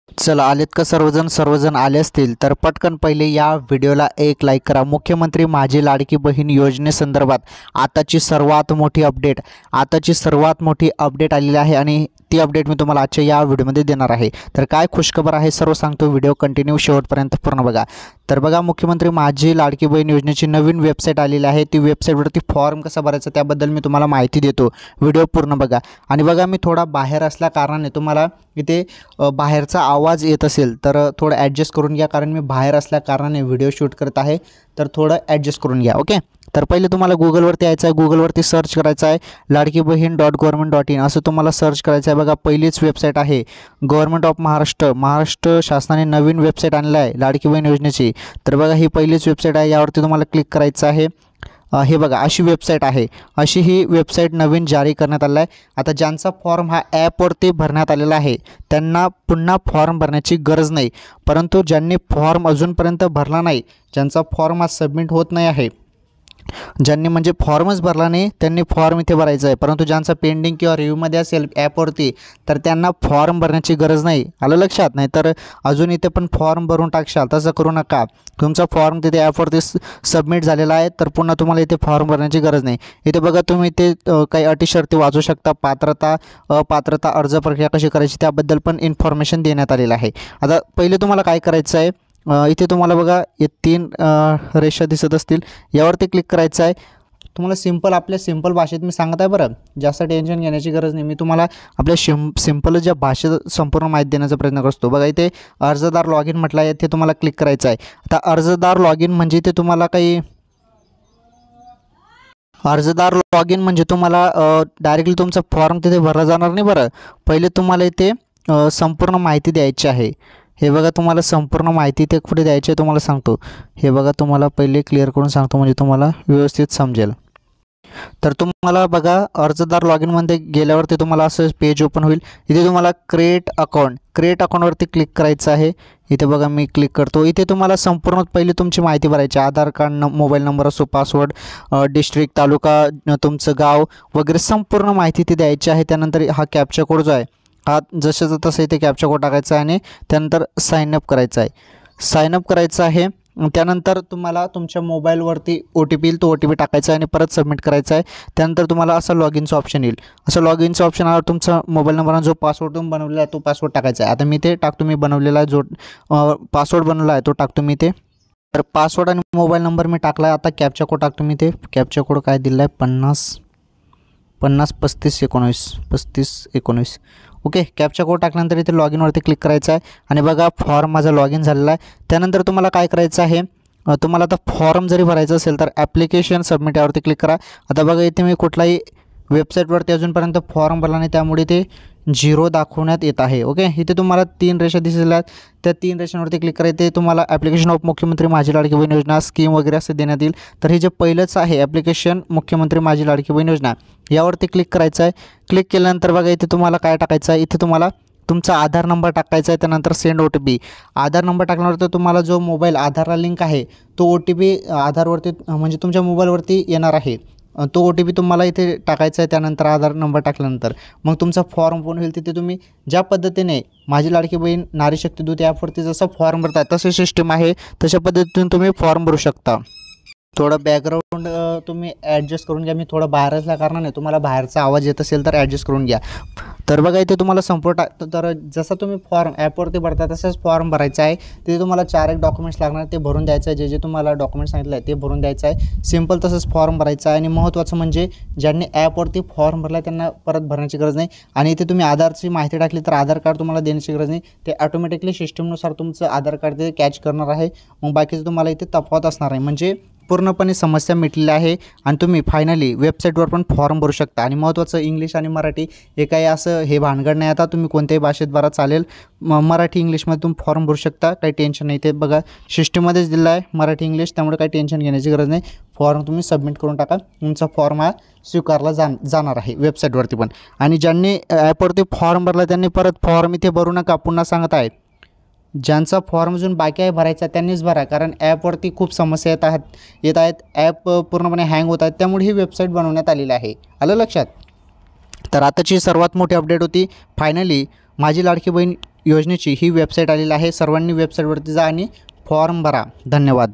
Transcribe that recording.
चला आलेत का सर्वजण आले असतील तर पटकन पहिले या व्हिडिओला एक लाईक करा। मुख्यमंत्री माझी लाडकी बहीण योजनेसंदर्भात आताची सर्वात मोठी अपडेट आलेली आहे आणि ती अपडेट मी तुम्हाला आजच्या या व्हिडिओमध्ये देणार आहे। तर काय खुशखबर आहे सर्व सांगतो, व्हिडिओ कंटिन्यू शेवटपर्यंत पूर्ण बघा। तर बघा, मुख्यमंत्री माझी लाडकी बहीण योजनेची नवीन वेबसाईट आलेली आहे। ती वेबसाईटवरती फॉर्म कसा भरायचा त्याबद्दल मी तुम्हाला माहिती देतो, व्हिडिओ पूर्ण बघा। आणि बघा, मी थोडा बाहेर असल्या कारणाने तुम्हाला इथे बाहेरचा आवाज येत असेल तर थोडं ॲडजस्ट करून घ्या, कारण मी बाहेर असल्या कारणाने व्हिडिओ शूट करत आहे, तर थोडं ॲडजस्ट करून घ्या, ओके। तर पहिले तुम्हाला गुगलवरती यायचं आहे, गुगलवरती सर्च करायचं आहे ladkibhin.government.in असं तुम्हाला सर्च करायचं आहे। बघा, पहिलीच वेबसाईट आहे गव्हर्नमेंट ऑफ महाराष्ट्र शासनाने नवीन वेबसाईट आणलं आहे लाडकी बहीण योजनेची। तर बघा, ही पहिलीच वेबसाईट आहे, यावरती तुम्हाला क्लिक करायचं आहे। हे बघा, अशी वेबसाईट आहे, अशी ही वेबसाईट नवीन जारी करण्यात आला आहे। आता ज्यांचा फॉर्म हा ॲपवरती भरण्यात आलेला आहे त्यांना पुन्हा फॉर्म भरण्याची गरज नाही, परंतु ज्यांनी फॉर्म अजूनपर्यंत भरला नाही, ज्यांचा फॉर्म हा सबमिट होत नाही आहे, ज्यांनी म्हणजे फॉर्मच भरला नाही त्यांनी फॉर्म इथे भरायचा आहे, परंतु ज्यांचा पेंडिंग किंवा रिव्ह्यूमध्ये असेल ॲपवरती तर त्यांना फॉर्म भरण्याची गरज नाही। आलं लक्षात? नाही तर अजून इथे पण फॉर्म भरून टाकशाल, तसं करू नका। तुमचा फॉर्म तिथे ॲपवरती सबमिट झालेला आहे तर पुन्हा तुम्हाला इथे फॉर्म भरण्याची गरज नाही। इथे बघा, तुम्ही इथे काही अटी शर्ती वाचू शकता, पात्रता अपात्रता, अर्ज प्रक्रिया कशी करायची त्याबद्दल पण इन्फॉर्मेशन देण्यात आलेलं आहे। आता पहिले तुम्हाला काय करायचं आहे, इथे तुम्हाला बघा हे 3 रेषा दिसत असतील, यावरती क्लिक करायचं आहे। तुम्हाला आपल्या सिंपल भाषेत मी सांगत आहे बरं, जास्त टेन्शन घेण्याची गरज नाही। मी तुम्हाला आपल्या सिंपल ज्या भाषेत संपूर्ण माहिती देण्याचा प्रयत्न करतो। बघा, इथे अर्जदार लॉग इन म्हटलं आहे, इथे तुम्हाला क्लिक करायचं आहे। आता अर्जदार लॉग इन म्हणजे इथे तुम्हाला डायरेक्टली तुमचा फॉर्म तिथे भरला जाणार नाही बरं। पहिले तुम्हाला इथे संपूर्ण माहिती द्यायची आहे। हे बघा, तुम्हाला संपूर्ण माहिती ते कुठे द्यायची आहे तुम्हाला सांगतो। हे बघा, तुम्हाला पहिले क्लिअर करून सांगतो म्हणजे तुम्हाला व्यवस्थित समजेल। तर तुम्हाला बघा, अर्जदार लॉग इनमध्ये गेल्यावरती तुम्हाला असं पेज ओपन होईल। इथे तुम्हाला क्रिएट अकाउंटवरती क्लिक करायचं आहे। इथे बघा, मी क्लिक करतो। इथे तुम्हाला संपूर्ण पहिले तुमची माहिती भरायची, आधार कार्ड, मोबाईल नंबर असो, पासवर्ड, डिस्ट्रिक्ट, तालुका, तुमचं गाव वगैरे संपूर्ण माहिती ती द्यायची आहे। त्यानंतर हा कॅप्चा कोड जो आहे हा जसं तसं इथे कॅप्चा कोड टाकायचा आहे आणि त्यानंतर साइनअप करायचं आहे। त्यानंतर तुम्हाला तुमच्या मोबाईलवरती OTP येईल, तो OTP टाकायचा आहे आणि परत सबमिट करायचा आहे। त्यानंतर तुम्हाला असं लॉग इनचं ऑप्शन येईल, असं लॉग इनचं ऑप्शन आल्यावर तुमचा मोबाईल नंबरनं जो पासवर्ड तुम्ही बनवलेला आहे तो पासवर्ड टाकायचा आहे। आता मी ते टाकतो, मी बनवलेला आहे जो पासवर्ड बनवला आहे तो टाकतो मी ते। तर पासवर्ड आणि मोबाईल नंबर मी टाकला आहे। आता कॅप्चा कोड टाकतो मी ते। कॅप्चा कोड काय दिला आहे, 50 35 19 ओके। कॅप्चा कोड टाकल्यानंतर इथे लॉग इनवरती क्लिक करायचं आहे आणि बघा, फॉर्म माझा लॉग इन झालेला आहे। त्यानंतर तुम्हाला काय करायचं आहे, तुम्हाला आता फॉर्म जरी भरायचं असेल तर ॲप्लिकेशन सबमिट यावरती क्लिक करा। आता बघा, इथे मी कुठलाही वेबसाईटवरती अजूनपर्यंत फॉर्म भरला नाही, त्यामुळे ते 0 दाखवण्यात येत आहे, ओके। इथे तुम्हाला 3 रेषा दिसलेल्या आहेत, त्या 3 रेषांवरती क्लिक करायचे। तुम्हाला ॲप्लिकेशन ऑफ मुख्यमंत्री माझी लाडकी बहीण योजना स्कीम वगैरे असं देण्यात येईल। तर हे जे पहिलंच आहे ॲप्लिकेशन मुख्यमंत्री माझी लाडकी बहीण योजना, यावरती क्लिक करायचं आहे। क्लिक केल्यानंतर बघा, इथे तुम्हाला काय टाकायचं आहे, इथे तुम्हाला तुमचा आधार नंबर टाकायचा आहे। त्यानंतर सेंड OTP, आधार नंबर टाकल्यानंतर तुम्हाला जो मोबाईल आधारला लिंक आहे तो OTP आधारवरती म्हणजे तुमच्या मोबाईलवरती येणार आहे, तो OTP तुम्हाला इथे टाकायचा आहे। त्यानंतर आधार नंबर टाकल्यानंतर मग तुमचा फॉर्म ओपन होईल। तिथे तुम्ही ज्या पद्धतीने माझी लाडकी बहीण नारी शक्ती दूत ॲपवरती जसं फॉर्म भरता तसे सिस्टम आहे, तशा पद्धतीने तुम्ही फॉर्म भरू शकता। थोडं बॅकग्राऊंड तुम्ही ॲडजस्ट करून घ्या, मी थोडं बाहेर असल्या कारणाने तुम्हाला बाहेरचा आवाज येत असेल तर ॲडजस्ट करून घ्या। तर बघा, इथे तुम्हाला संपूर्ण तर जसं तुम्ही फॉर्म ॲपवरती भरता तसंच फॉर्म भरायचा आहे। तिथे तुम्हाला 4 एक डॉक्युमेंट्स लागणार, ते भरून द्यायचं आहे। जे तुम्हाला डॉक्युमेंट्स सांगितलं आहे ते भरून द्यायचं आहे, सिंपल तसंच फॉर्म भरायचा आहे। आणि महत्त्वाचं म्हणजे ज्यांनी ॲपवरती फॉर्म भरला त्यांना परत भरण्याची गरज नाही। आणि इथे तुम्ही आधारची माहिती टाकली तर आधार कार्ड तुम्हाला देण्याची गरज नाही, ते ऑटोमॅटिकली सिस्टमनुसार तुमचं आधार कार्ड ते कॅच करणार आहे। मग बाकीचं तुम्हाला इथे तफावत असणार आहे, म्हणजे पूर्णपणे समस्या मिटलेली आहे आणि तुम्ही फायनली वेबसाईटवर पण फॉर्म भरू शकता। आणि महत्त्वाचं, इंग्लिश आणि मराठी हे काही असं हे भानगड नाही, आता तुम्ही कोणत्याही भाषेत भरा चालेल, मराठी इंग्लिशमध्ये तुम्ही फॉर्म भरू शकता, काही टेन्शन नाही। ते बघा, सिस्टममध्येच दिलं आहे मराठी इंग्लिश, त्यामुळे काही टेन्शन घेण्याची गरज नाही। फॉर्म तुम्ही सबमिट करून टाका, तुमचा फॉर्म हा स्वीकारला जाणार आहे वेबसाईटवरती पण। आणि ज्यांनी ॲपवरती फॉर्म भरला त्यांनी परत फॉर्म इथे भरू नका, पुन्हा सांगत आहे। ज्यांचा फॉर्म अजून बाकी आहे भरायचा त्यांनीच भरा, कारण ॲपवरती खूप समस्या येत आहेत, ॲप पूर्णपणे हँग होत आहेत, त्यामुळे ही वेबसाईट बनवण्यात आलेली आहे। आलं लक्षात? तर आताची सर्वात मोठी अपडेट होती, फायनली माझी लाडकी बहीण योजनेची ही वेबसाईट आलेली आहे. सर्वांनी वेबसाईटवरती जा आणि फॉर्म भरा. धन्यवाद.